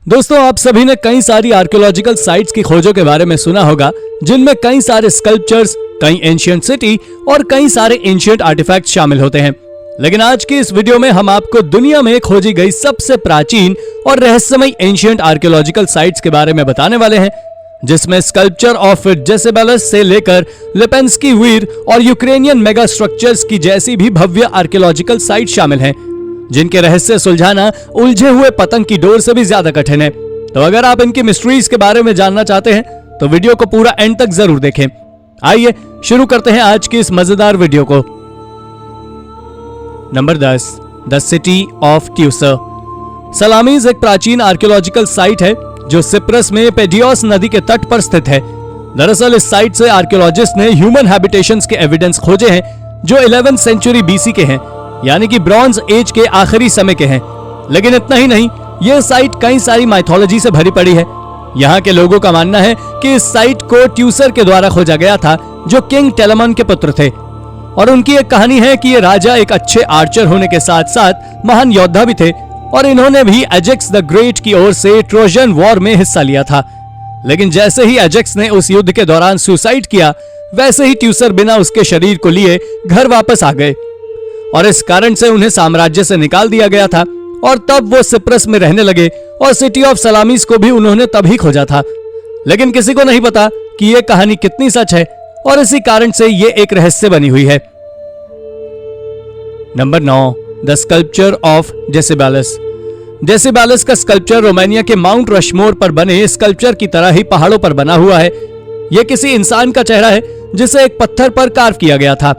दोस्तों, आप सभी ने कई सारी आर्कियोलॉजिकल साइट्स की खोजों के बारे में सुना होगा, जिनमें कई सारे स्कल्पचर्स, कई एंशिएंट सिटी और कई सारे एंशिएंट आर्टिफैक्ट्स शामिल होते हैं। लेकिन आज की इस वीडियो में हम आपको दुनिया में खोजी गई सबसे प्राचीन और रहस्यमयी एंशिएंट आर्कियोलॉजिकल साइट्स के बारे में बताने वाले हैं, जिसमें स्कल्पचर ऑफ जेसेबेलस से लेकर लिपेंस्की वीर और यूक्रेनियन मेगा स्ट्रक्चर्स की जैसी भी भव्य आर्कियोलॉजिकल साइट शामिल हैं, जिनके रहस्य सुलझाना उलझे हुए पतंग की डोर से भी ज्यादा कठिन है। तो अगर आप इनकी मिस्ट्रीज के बारे में जानना चाहते हैं तो वीडियो को पूरा एंड तक जरूर देखें। आइए शुरू करते हैं आज की इस मजेदार वीडियो को। नंबर 10, द सिटी ऑफ ट्यूसर। सलामीज एक प्राचीन आर्कियोलॉजिकल साइट है जो सिप्रस में पेडियोस नदी के तट पर स्थित है। दरअसल इस साइट से आर्कियोलॉजिस्ट ने ह्यूमन हैबिटेशंस के एविडेंस खोजे हैं जो 11th सेंचुरी बीसी के हैं, यानी कि ब्रॉन्ज एज के आखिरी समय के हैं। लेकिन इतना ही नहीं, यह साइट कई सारी माइथोलॉजी से भरी पड़ी है। यहाँ के लोगों का मानना है कि इस साइट को ट्यूसर के द्वारा खोजा गया था, जो किंग टेलेमन के पुत्र थे। और उनकी एक कहानी है कि ये राजा एक अच्छे आर्चर होने के साथ साथ महान योद्धा भी थे, और इन्होंने भी एजेक्स द ग्रेट की ओर से ट्रोजन वॉर में हिस्सा लिया था। लेकिन जैसे ही एजेक्स ने उस युद्ध के दौरान सुसाइड किया, वैसे ही ट्यूसर बिना उसके शरीर को लिए घर वापस आ गए, और इस कारण से उन्हें साम्राज्य से निकाल दिया गया था। और तब वो सिप्रस में रहने लगे, और सिटी ऑफ सलामीस को भी उन्होंने तभी खोजा था। लेकिन किसी को नहीं पता कि यह कहानी कितनी सच है, और इसी कारण से ये एक रहस्य बनी हुई है। Number 9, the sculpture of Decebalus. Decebalus का स्कल्पचर रोमानिया के माउंट रशमोर पर बने स्कल्पचर की तरह ही पहाड़ों पर बना हुआ है। यह किसी इंसान का चेहरा है जिसे एक पत्थर पर कार्व किया गया था,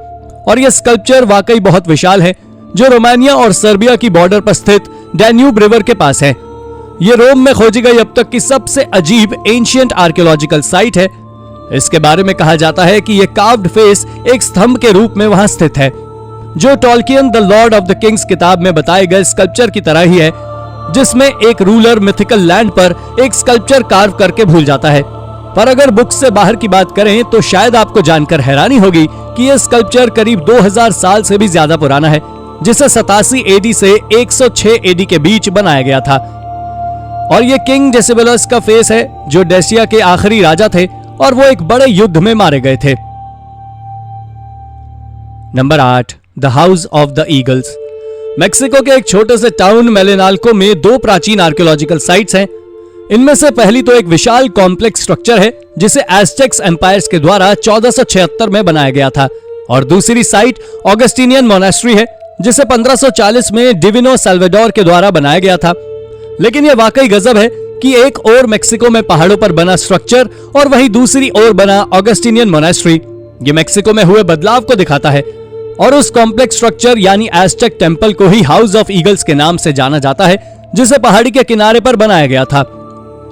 और यह स्कल्पचर वाकई बहुत विशाल है, जो रोमानिया और सर्बिया की बॉर्डर पर स्थित डैन्यूब रिवर के पास है। यह रोम में खोजी गई अब तक की सबसे अजीब एंशिएंट आर्कियोलॉजिकल साइट है। इसके बारे में कहा जाता है कि यह कार्व्ड फेस एक स्तंभ के रूप में वहां स्थित है, जो Tolkien the Lord of the Kings किताब में बताए गए स्कल्पचर की तरह ही है, जिसमें एक रूलर मिथिकल लैंड पर एक स्कल्पचर कार्व करके भूल जाता है। पर अगर बुक से बाहर की बात करें तो शायद आपको जानकर हैरानी होगी कि यह स्कल्पचर करीब 2000 साल से भी ज्यादा पुराना है, जिसे 87 एडी से 106 एडी के बीच बनाया गया था। और यह किंग जेसेबेलस का फेस है, जो डेसिया के आखिरी राजा थे, और वो एक बड़े युद्ध में मारे गए थे। Number 8, the house of the eagles. Mexico के एक छोटे से टाउन मेलेनाल्को में 2 प्राचीन आर्कियोलॉजिकल साइट्स हैं। इनमें से पहली तो एक विशाल कॉम्प्लेक्स स्ट्रक्चर है, जिसे एज़टेक्स एम्पायर्स के द्वारा 1476 में बनाया गया था, और दूसरी साइट ऑगस्टिनियन मोनास्ट्री है, जिसे 1540 में डिविनो साल्वाडोर के द्वारा बनाया गया था। लेकिन यह वाकई गजब है कि एक और मेक्सिको में पहाड़ों पर बना स्ट्रक्चर और वहीं दूसरी ओर बना ऑगस्टिनियन मोनास्ट्री। ये मेक्सिको में हुए बदलाव को दिखाता है, और उस कॉम्प्लेक्स स्ट्रक्चर यानी एज़टेक टेम्पल को ही हाउस ऑफ ईगल्स के नाम से जाना जाता है, जिसे पहाड़ी के किनारे पर बनाया गया था।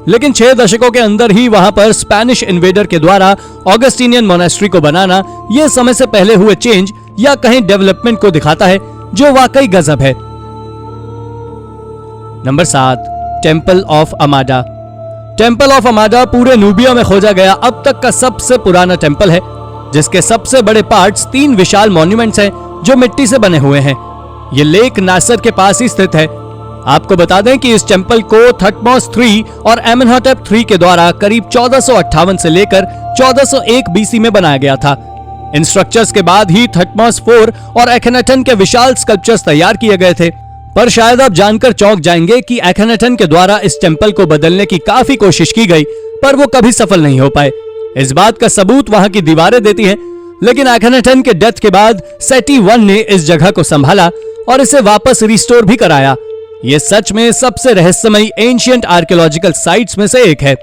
लेकिन 6 दशकों के अंदर ही वहां पर स्पेनिश इन्वेडर के द्वारा ऑगस्टिनियन मोनास्ट्री को बनाना, यह समय से पहले हुए चेंज या कहीं डेवलपमेंट को दिखाता है, जो वाकई गजब है। Number 7, temple of Amada. Temple of Amada पूरे नूबिया में खोजा गया अब तक का सबसे पुराना टेम्पल है, जिसके सबसे बड़े पार्ट्स 3 विशाल मॉन्यूमेंट्स हैं, जो मिट्टी से बने हुए हैं। ये लेक नासर के पास ही स्थित है। आपको बता दें कि इस टेम्पल को थटमोस III और एमेनहॉटेप III के द्वारा करीब 1458 से लेकर 1401 बीसी में बनाया गया था। इन स्ट्रक्चर्स के बाद ही थटमोस IV और एखनाटन के विशाल स्कल्पचर्स तैयार किए गए थे। पर शायद आप जानकर चौंक जाएंगे कि एखनाटन के द्वारा इस टेम्पल को बदलने की काफी कोशिश की गई, पर वो कभी सफल नहीं हो पाए। इस बात का सबूत वहां की दीवारें देती हैं। लेकिन एखनाटन के डेथ के बाद सेटी I ने इस जगह को संभाला और इसे वापस रिस्टोर भी कराया। यह सच में सबसे रहस्यमयी एंशिएंट आर्कियोलॉजिकल साइट्स में से एक है।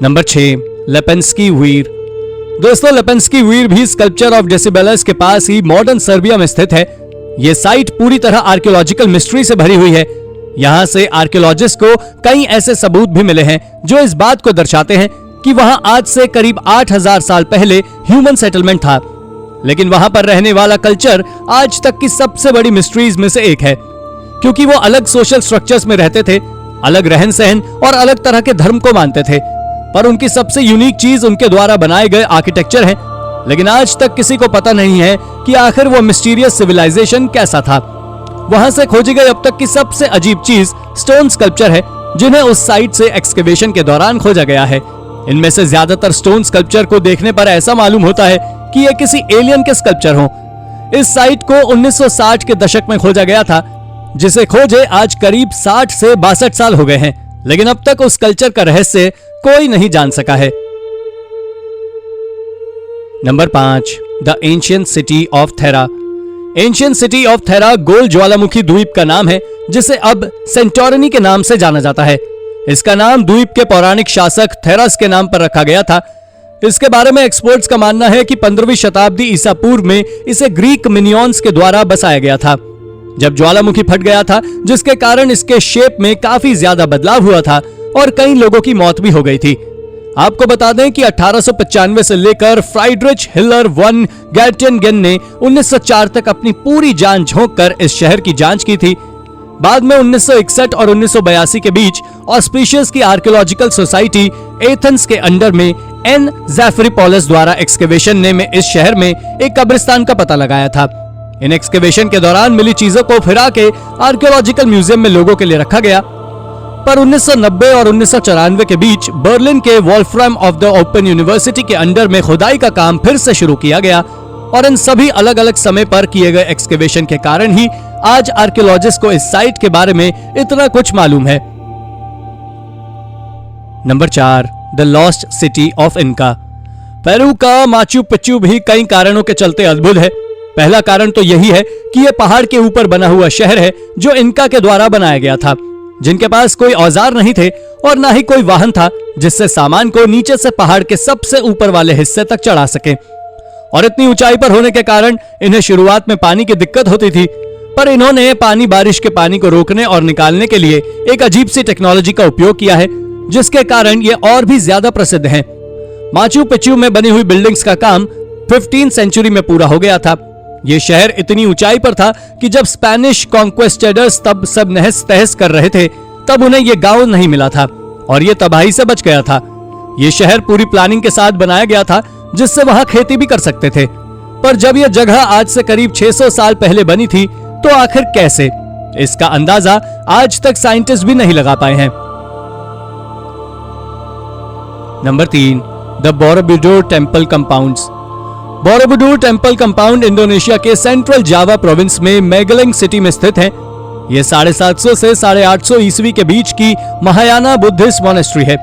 नंबर 6, लिपेंस्की वीर। दोस्तों, लिपेंस्की वीर भी स्कल्पचर ऑफ जेसेबेलस के पास ही मॉडर्न सर्बिया में स्थित है। यह साइट पूरी तरह आर्कियोलॉजिकल मिस्ट्री से भरी हुई है। यहां से आर्कियोलॉजिस्ट को कई ऐसे सबूत भी मिले हैं जो इस बात को दर्शाते हैं कि वहां आज से करीब 8000 साल पहले ह्यूमन सेटलमेंट था। लेकिन वहां पर रहने वाला कल्चर आज तक की सबसे बड़ी मिस्ट्रीज में से एक है, क्योंकि वो अलग सोशल स्ट्रक्चर्स में रहते थे, अलग रहन सहन और अलग तरह के धर्म को मानते थे। पर उनकी सबसे यूनिक चीज उनके द्वारा बनाए गए आर्किटेक्चर है। लेकिन आज तक किसी को पता नहीं है कि आखिर वो मिस्टीरियस सिविलाइजेशन कैसा था। वहां से खोजी गई अब तक की सबसे अजीब चीज स्टोन स्कल्पचर है, जिन्हें उस साइट से एक्सकेवेशन के दौरान खोजा गया है। इनमें से ज्यादातर स्टोन स्कल्पचर को देखने पर ऐसा मालूम होता है कि ये किसी एलियन के स्कल्पचर हों। इस साइट को 1960 के दशक में खोजा गया था, जिसे खोजे आज करीब 60 से 62 साल हो गए हैं, लेकिन अब तक उस कल्चर का रहस्य कोई नहीं जान सका है। Number 5, the ancient city of Thera. Ancient city of Thera गोल ज्वालामुखी द्वीप का नाम है, जिसे अब सेंटोरिनी के नाम से जाना जाता है। इसका नाम द्वीप के पौराणिक शासक थेरस के नाम पर रखा गया था। इसके बारे में एक्सपर्ट्स का मानना है कि 15वीं शताब्दी ईसा पूर्व में इसे ग्रीक मिनियंस के द्वारा बसाया गया था, जब ज्वालामुखी फट गया था, जिसके कारण इसके शेप में काफी ज्यादा बदलाव हुआ था और कई लोगों की मौत भी हो गई थी। आपको बता दें कि 1895 से लेकर फ्राइडरिच हिलर वन गैटिंगेन ने 1904 तक अपनी पूरी जान झोंककर इस शहर की जांच की थी। बाद में 1961 और 1982 के बीच ऑस्पिशियस की आर्कियोलॉजिकल सोसाइटी एथेंस के अंडर में एन ज़ैफरीपोलिस द्वारा एक्सकेवेशन ने में इस शहर में एक कब्रिस्तान का पता लगाया था। इन एक्सकेवेशन के दौरान मिली चीजों को फिरा के आर्कियोलॉजिकल म्यूजियम में लोगों के लिए रखा गया, पर 1990 और 1994 के बीच बर्लिन के Wolfram of the open university के अंडर में खुदाई का काम फिर से शुरू किया गया और इन सभी अलग अलग समय पर किए गए एक्सकेवेशन के कारण ही आज आर्कियोलॉजिस्ट को इस साइट के बारे में इतना कुछ मालूम है। Number 4, the lost city of इनका। पेरू का माचू पिच्चू भी कई कारणों के चलते अद्भुत है। पहला कारण तो यही है कि यह पहाड़ के ऊपर बना हुआ शहर है जो इनका के द्वारा बनाया गया था, जिनके पास कोई औजार नहीं थे और ना ही कोई वाहन था जिससे सामान को नीचे से पहाड़ के सबसे ऊपर वाले हिस्से तक चढ़ा सके। और इतनी ऊंचाई पर होने के कारण इन्हें शुरुआत में पानी की दिक्कत होती थी, पर इन्होंने बारिश के पानी को रोकने और निकालने के लिए एक अजीब सी टेक्नोलॉजी का उपयोग किया है, जिसके कारण ये और भी ज्यादा प्रसिद्ध हैं। माचू पिच्चू में बनी हुई बिल्डिंग्स का काम 15वीं सेंचुरी में पूरा हो गया था। ये शहर इतनी ऊंचाई पर था कि जब स्पेनिश कॉन्क्वेस्टेडर्स तब सब नहस तहस कर रहे थे, तब उन्हें ये गांव नहीं मिला था और ये तबाही से बच गया था। ये शहर पूरी प्लानिंग के साथ बनाया गया था, जिससे वहां खेती भी कर सकते थे, पर जब यह जगह आज से करीब 600 साल पहले बनी थी, तो आखिर कैसे, इसका अंदाजा आज तक साइंटिस्ट भी नहीं लगा पाए हैं। Number 3, the Borobudur temple compounds. Borobudur temple compound Indonesia के सेंट्रल जावा प्रोविंस में मेगलिंग सिटी में स्थित है। यह 750 से 850 ईस्वी के बीच की महायाना बुद्धिस्ट मॉनेस्ट्री है।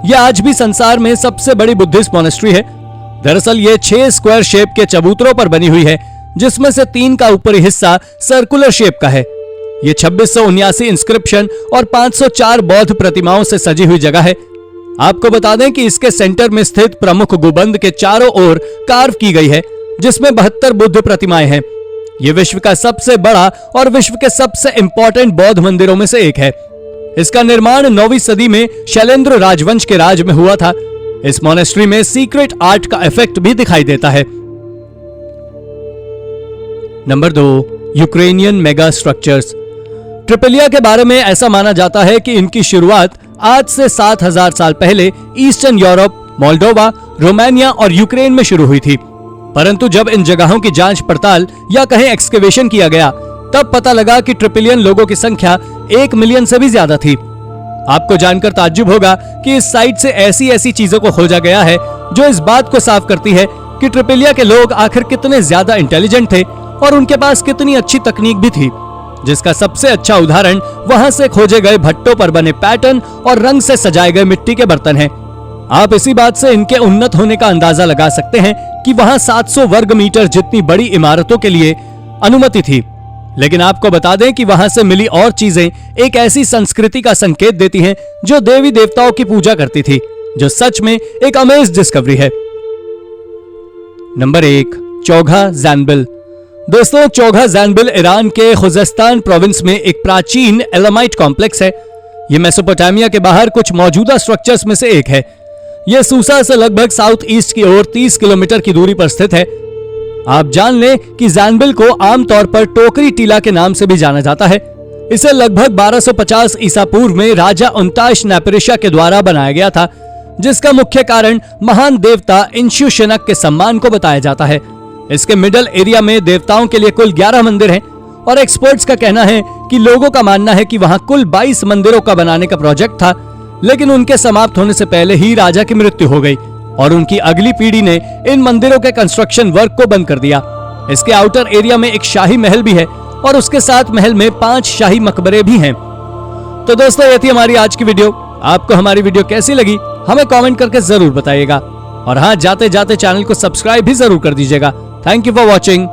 यह आज भी संसार में सबसे बड़ी बुद्धिस्ट मॉनेस्ट्री है। दरअसल यह 6 स्क्वायर शेप के चबूतरों पर बनी हुई है, जिसमें से 3 का ऊपरी हिस्सा सर्कुलर शेप का है। यह 2679 इंस्क्रिप्शन और 504 बौद्ध प्रतिमाओं से सजी हुई जगह है। आपको बता दें कि इसके सेंटर में स्थित प्रमुख गुंबद के चारों ओर कार्व की गई है, जिसमें 72 बुद्ध प्रतिमाएं हैं। यह विश्व का सबसे बड़ा और विश्व के सबसे इंपॉर्टेंट बौद्ध मंदिरों में से एक है। इसका निर्माण 9वीं सदी में शैलेंद्र राजवंश के राज में हुआ था। इस मॉनेस्ट्री में सीक्रेट आर्ट का इफेक्ट भी दिखाई देता है। Number 2, Ukrainian mega structures. Trypillia के बारे में ऐसा माना जाता है कि इनकी शुरुआत आज से 7000 साल पहले ईस्टर्न यूरोप, मोल्डोवा, रोमानिया और यूक्रेन में शुरू हुई थी। परंतु जब इन जगहों की जांच पड़ताल या कहीं एक्सकेवेशन किया गया, तब पता लगा कि ट्रिपोलियन लोगों की संख्या 1 मिलियन से भी ज्यादा थी। आपको जानकर ताज्जुब होगा कि इस साइट से ऐसी ऐसी चीजों को खोजा गया है जो इस बात को साफ करती है कि ट्रिपोलिया के लोग आखिर कितने ज्यादा इंटेलिजेंट थे और उनके पास कितनी अच्छी तकनीक भी थी, जिसका सबसे अच्छा उदाहरण वहां से खोजे गए भट्टों पर बने पैटर्न और रंग से सजाए गए मिट्टी के बर्तन हैं। आप इसी बात से इनके उन्नत होने का अंदाजा लगा सकते हैं कि वहां 700 वर्ग मीटर जितनी बड़ी इमारतों के लिए अनुमति थी। लेकिन आपको बता दें कि वहां से मिली और चीजें एक ऐसी संस्कृति का संकेत देती हैं जो देवी देवताओं की पूजा करती थी, जो सच में एक अमेज डिस्कवरी है। नंबर 1, चौघा ज़ैनबिल। दोस्तों, चौघा ज़ैनबिल ईरान के खुज़ेस्तान प्रोविंस में एक प्राचीन एलामाइट कॉम्प्लेक्स है। यह मेसोपोटामिया के बाहर कुछ मौजूदा स्ट्रक्चर्स में से एक है। यह सूसा से लगभग साउथ ईस्ट की ओर 30 किलोमीटर की दूरी पर स्थित है। आप जान लें कि ज़ैनबिल को आमतौर पर टोकरी टीला के नाम से भी जाना जाता है। इसे लगभग 1250 ईसा पूर्व में राजा उन्ताश नेपरिशा के द्वारा बनाया गया था, जिसका मुख्य कारण महान देवता इंशुशनक के सम्मान को बताया जाता है। इसके मिडल एरिया में देवताओं के लिए कुल 11 मंदिर हैं और एक्सपर्ट्स का कहना है कि लोगों का मानना है कि वहां कुल 22 मंदिरों का बनाने का प्रोजेक्ट था, लेकिन उनके समाप्त होने से पहले ही राजा की मृत्यु हो गई और उनकी अगली पीढ़ी ने इन मंदिरों के कंस्ट्रक्शन वर्क को बंद कर दिया। इसके आउटर एरिया में एक शाही महल भी है और उसके साथ महल में 5 शाही मकबरे भी हैं। तो दोस्तों, ये थी हमारी आज की वीडियो। आपको हमारी वीडियो कैसी लगी हमें कमेंट करके जरूर बताइएगा और हाँ, जाते जाते चैनल को सब्सक्राइब भी जरूर कर दीजिएगा। Thank you for watching.